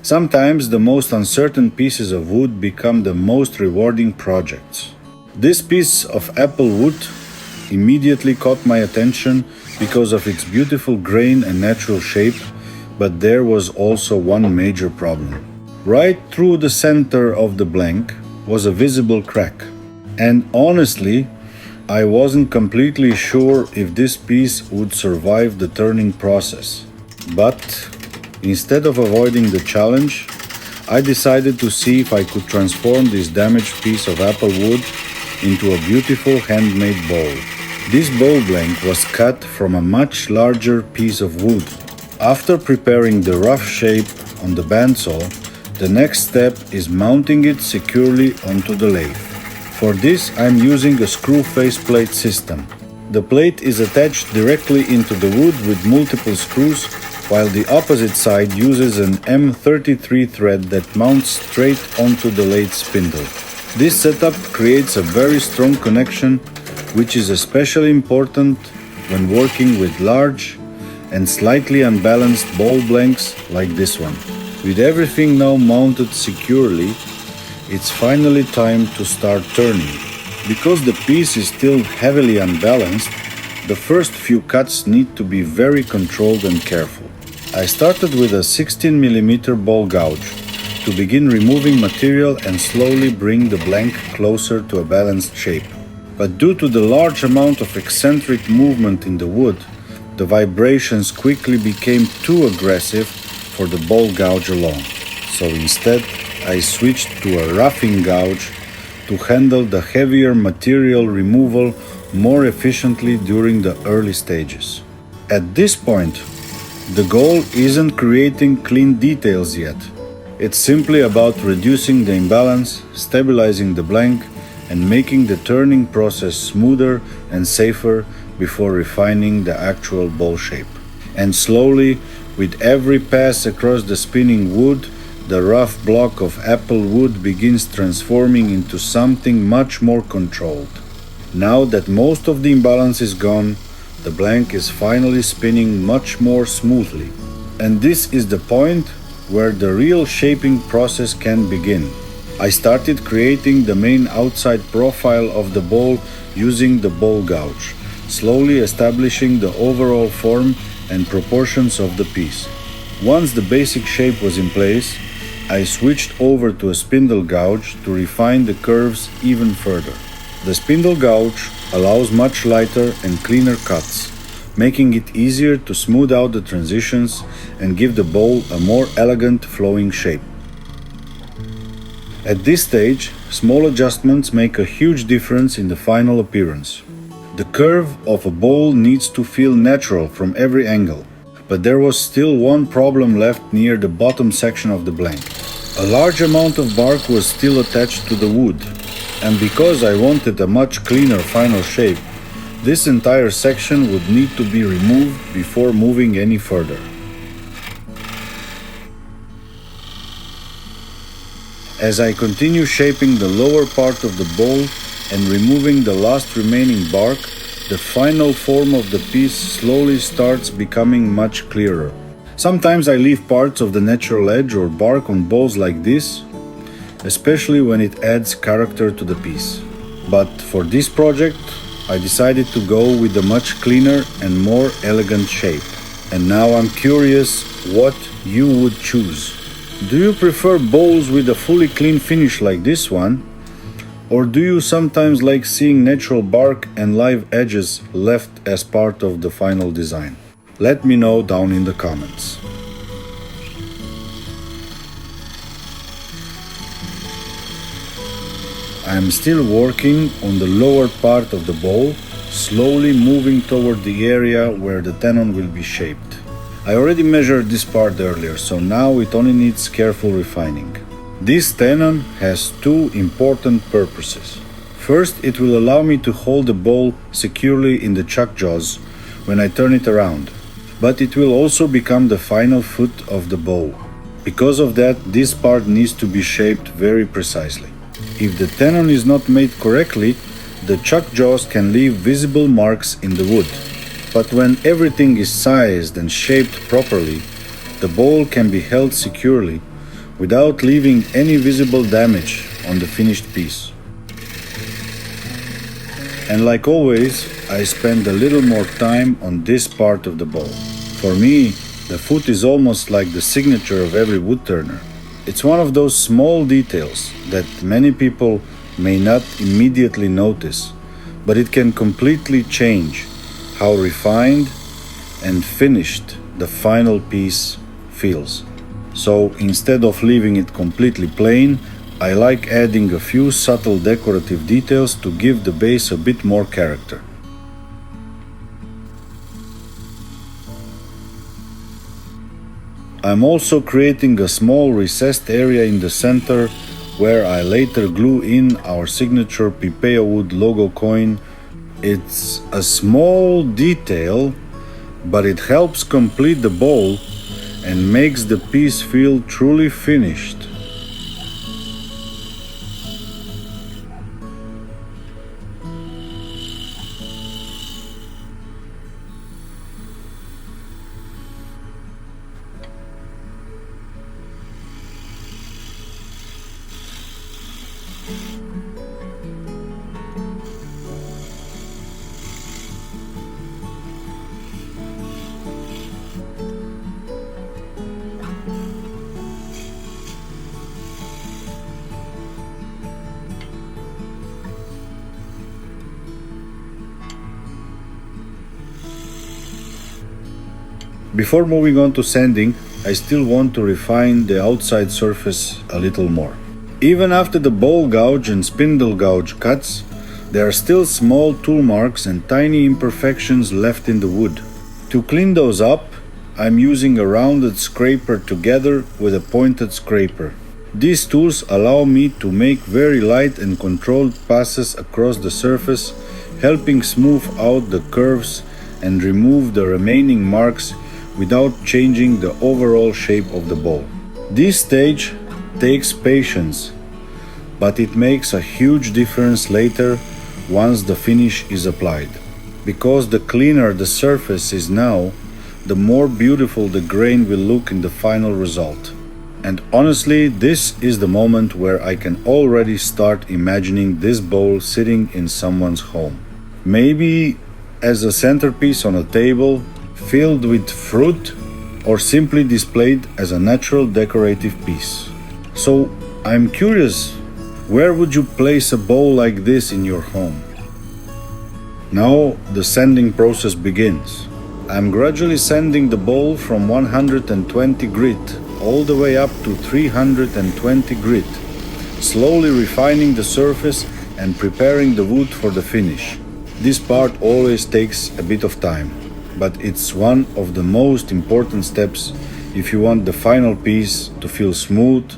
Sometimes the most uncertain pieces of wood become the most rewarding projects. This piece of apple wood immediately caught my attention because of its beautiful grain and natural shape, but there was also one major problem. Right through the center of the blank was a visible crack, and honestly, I wasn't completely sure if this piece would survive the turning process. But instead of avoiding the challenge, I decided to see if I could transform this damaged piece of apple wood into a beautiful handmade bowl. This bowl blank was cut from a much larger piece of wood. After preparing the rough shape on the bandsaw, the next step is mounting it securely onto the lathe. For this, I'm using a screw faceplate system. The plate is attached directly into the wood with multiple screws, while the opposite side uses an M33 thread that mounts straight onto the lathe spindle. This setup creates a very strong connection, which is especially important when working with large and slightly unbalanced bowl blanks like this one. With everything now mounted securely, it's finally time to start turning. Because the piece is still heavily unbalanced, the first few cuts need to be very controlled and careful. I started with a 16mm ball gouge to begin removing material and slowly bring the blank closer to a balanced shape. But due to the large amount of eccentric movement in the wood, the vibrations quickly became too aggressive for the ball gouge alone. So instead, I switched to a roughing gouge to handle the heavier material removal more efficiently during the early stages. At this point, the goal isn't creating clean details yet. It's simply about reducing the imbalance, stabilizing the blank, and making the turning process smoother and safer before refining the actual bowl shape. And slowly, with every pass across the spinning wood, the rough block of apple wood begins transforming into something much more controlled. Now that most of the imbalance is gone, the blank is finally spinning much more smoothly. And this is the point where the real shaping process can begin. I started creating the main outside profile of the bowl using the ball gouge, slowly establishing the overall form and proportions of the piece. Once the basic shape was in place, I switched over to a spindle gouge to refine the curves even further. The spindle gouge allows much lighter and cleaner cuts, making it easier to smooth out the transitions and give the bowl a more elegant flowing shape. At this stage, small adjustments make a huge difference in the final appearance. The curve of a bowl needs to feel natural from every angle, but there was still one problem left near the bottom section of the blank. A large amount of bark was still attached to the wood, and because I wanted a much cleaner final shape, this entire section would need to be removed before moving any further. As I continue shaping the lower part of the bowl and removing the last remaining bark, the final form of the piece slowly starts becoming much clearer. Sometimes I leave parts of the natural edge or bark on bowls like this, especially when it adds character to the piece. But for this project, I decided to go with a much cleaner and more elegant shape. And now I'm curious what you would choose. Do you prefer bowls with a fully clean finish like this one? Or do you sometimes like seeing natural bark and live edges left as part of the final design? Let me know down in the comments. I am still working on the lower part of the bowl, slowly moving toward the area where the tenon will be shaped. I already measured this part earlier, so now it only needs careful refining. This tenon has two important purposes. First, it will allow me to hold the bowl securely in the chuck jaws when I turn it around, but it will also become the final foot of the bowl. Because of that, this part needs to be shaped very precisely. If the tenon is not made correctly, the chuck jaws can leave visible marks in the wood. But when everything is sized and shaped properly, the bowl can be held securely, without leaving any visible damage on the finished piece. And like always, I spend a little more time on this part of the bowl. For me, the foot is almost like the signature of every woodturner. It's one of those small details that many people may not immediately notice, but it can completely change how refined and finished the final piece feels. So instead of leaving it completely plain, I like adding a few subtle decorative details to give the base a bit more character. I'm also creating a small recessed area in the center where I later glue in our signature Pipejawood logo coin. It's a small detail, but it helps complete the bowl and makes the piece feel truly finished. Before moving on to sanding, I still want to refine the outside surface a little more. Even after the bowl gouge and spindle gouge cuts, there are still small tool marks and tiny imperfections left in the wood. To clean those up, I'm using a rounded scraper together with a pointed scraper. These tools allow me to make very light and controlled passes across the surface, helping smooth out the curves and remove the remaining marks without changing the overall shape of the bowl. This stage takes patience, but it makes a huge difference later once the finish is applied. Because the cleaner the surface is now, the more beautiful the grain will look in the final result. And honestly, this is the moment where I can already start imagining this bowl sitting in someone's home. Maybe as a centerpiece on a table, filled with fruit, or simply displayed as a natural decorative piece. So I'm curious, where would you place a bowl like this in your home? Now the sanding process begins. I'm gradually sanding the bowl from 120 grit all the way up to 320 grit, slowly refining the surface and preparing the wood for the finish. This part always takes a bit of time, but it's one of the most important steps if you want the final piece to feel smooth,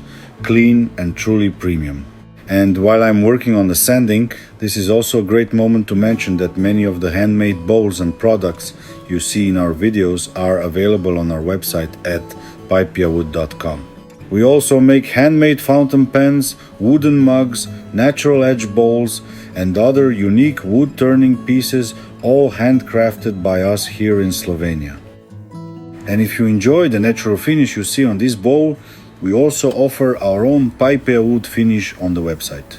clean, and truly premium. And while I'm working on the sanding, this is also a great moment to mention that many of the handmade bowls and products you see in our videos are available on our website at pipejawood.com. We also make handmade fountain pens, wooden mugs, natural edge bowls, and other unique wood turning pieces, all handcrafted by us here in Slovenia. And if you enjoy the natural finish you see on this bowl, we also offer our own Pipejawood finish on the website.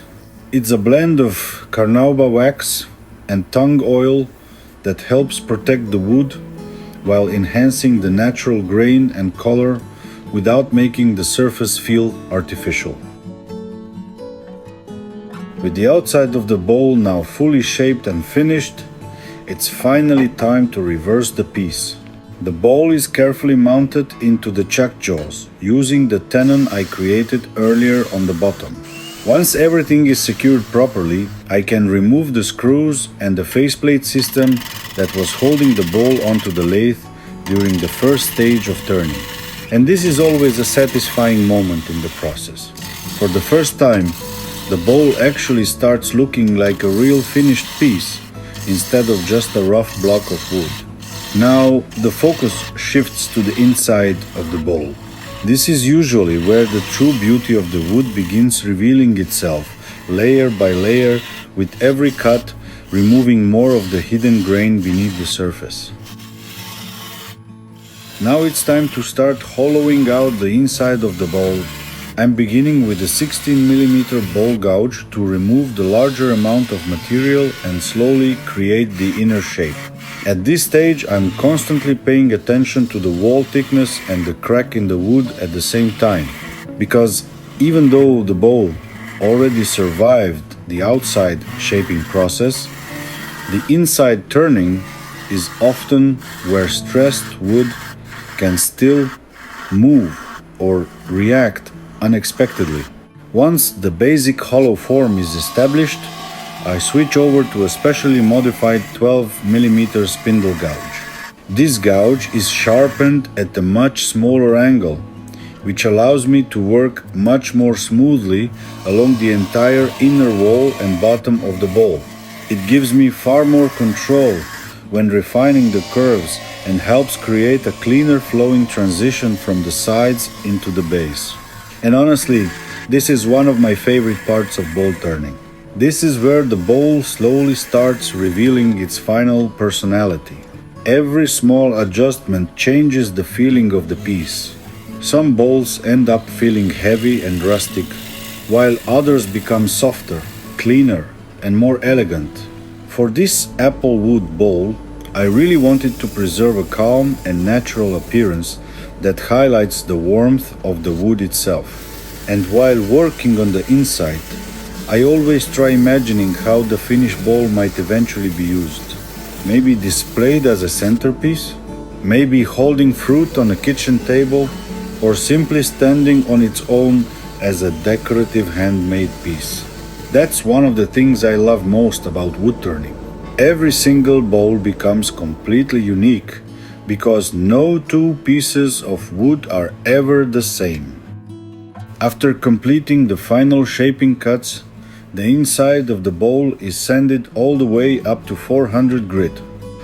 It's a blend of carnauba wax and tung oil that helps protect the wood while enhancing the natural grain and color without making the surface feel artificial. With the outside of the bowl now fully shaped and finished, it's finally time to reverse the piece. The bowl is carefully mounted into the chuck jaws using the tenon I created earlier on the bottom. Once everything is secured properly, I can remove the screws and the faceplate system that was holding the bowl onto the lathe during the first stage of turning. And this is always a satisfying moment in the process. For the first time, the bowl actually starts looking like a real finished piece instead of just a rough block of wood. Now the focus shifts to the inside of the bowl. This is usually where the true beauty of the wood begins revealing itself, layer by layer, with every cut removing more of the hidden grain beneath the surface. Now it's time to start hollowing out the inside of the bowl I'm beginning with a 16mm ball gouge to remove the larger amount of material and slowly create the inner shape. At this stage, I'm constantly paying attention to the wall thickness and the crack in the wood at the same time, because even though the bowl already survived the outside shaping process, the inside turning is often where stressed wood can still move or react unexpectedly. Once the basic hollow form is established, I switch over to a specially modified 12mm spindle gouge. This gouge is sharpened at a much smaller angle, which allows me to work much more smoothly along the entire inner wall and bottom of the bowl. It gives me far more control when refining the curves and helps create a cleaner flowing transition from the sides into the base. And honestly, this is one of my favorite parts of bowl turning. This is where the bowl slowly starts revealing its final personality. Every small adjustment changes the feeling of the piece. Some bowls end up feeling heavy and rustic, while others become softer, cleaner, and more elegant. For this apple wood bowl, I really wanted to preserve a calm and natural appearance that highlights the warmth of the wood itself. And while working on the inside, I always try imagining how the finished bowl might eventually be used. Maybe displayed as a centerpiece, maybe holding fruit on a kitchen table, or simply standing on its own as a decorative handmade piece. That's one of the things I love most about wood turning. Every single bowl becomes completely unique because no two pieces of wood are ever the same. After completing the final shaping cuts, the inside of the bowl is sanded all the way up to 400 grit.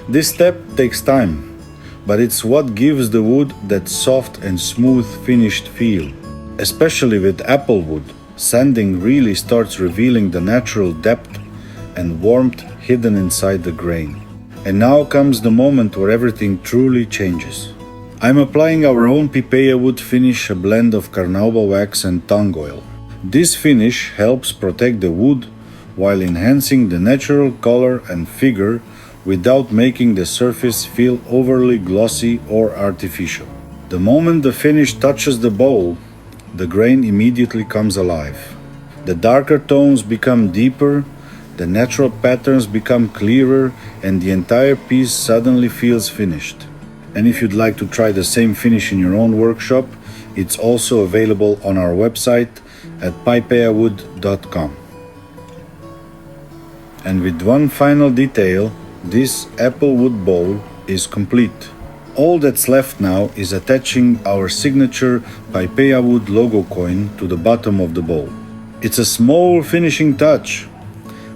This step takes time, but it's what gives the wood that soft and smooth finished feel. Especially with apple wood, sanding really starts revealing the natural depth and warmth hidden inside the grain. And now comes the moment where everything truly changes. I'm applying our own Pipejawood finish, a blend of carnauba wax and tung oil. This finish helps protect the wood while enhancing the natural color and figure without making the surface feel overly glossy or artificial. The moment the finish touches the bowl, the grain immediately comes alive. The darker tones become deeper, the natural patterns become clearer, and the entire piece suddenly feels finished. And if you'd like to try the same finish in your own workshop, it's also available on our website at pipejawood.com. And with one final detail, this apple wood bowl is complete. All that's left now is attaching our signature Pipejawood logo coin to the bottom of the bowl. It's a small finishing touch,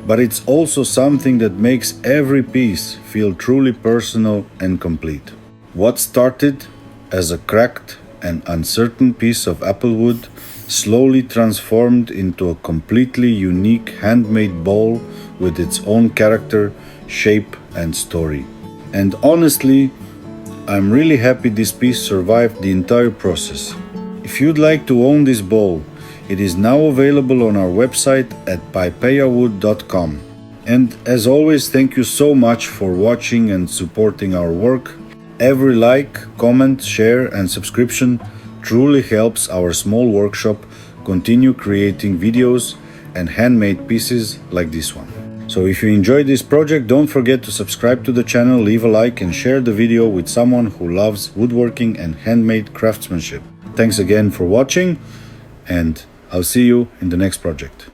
but it's also something that makes every piece feel truly personal and complete. What started as a cracked and uncertain piece of apple wood slowly transformed into a completely unique handmade bowl with its own character, shape, and story. And honestly, I'm really happy this piece survived the entire process. If you'd like to own this bowl, it is now available on our website at pipejawood.com. And as always, thank you so much for watching and supporting our work. Every like, comment, share, and subscription truly helps our small workshop continue creating videos and handmade pieces like this one. So if you enjoyed this project, don't forget to subscribe to the channel, leave a like, and share the video with someone who loves woodworking and handmade craftsmanship. Thanks again for watching, and I'll see you in the next project.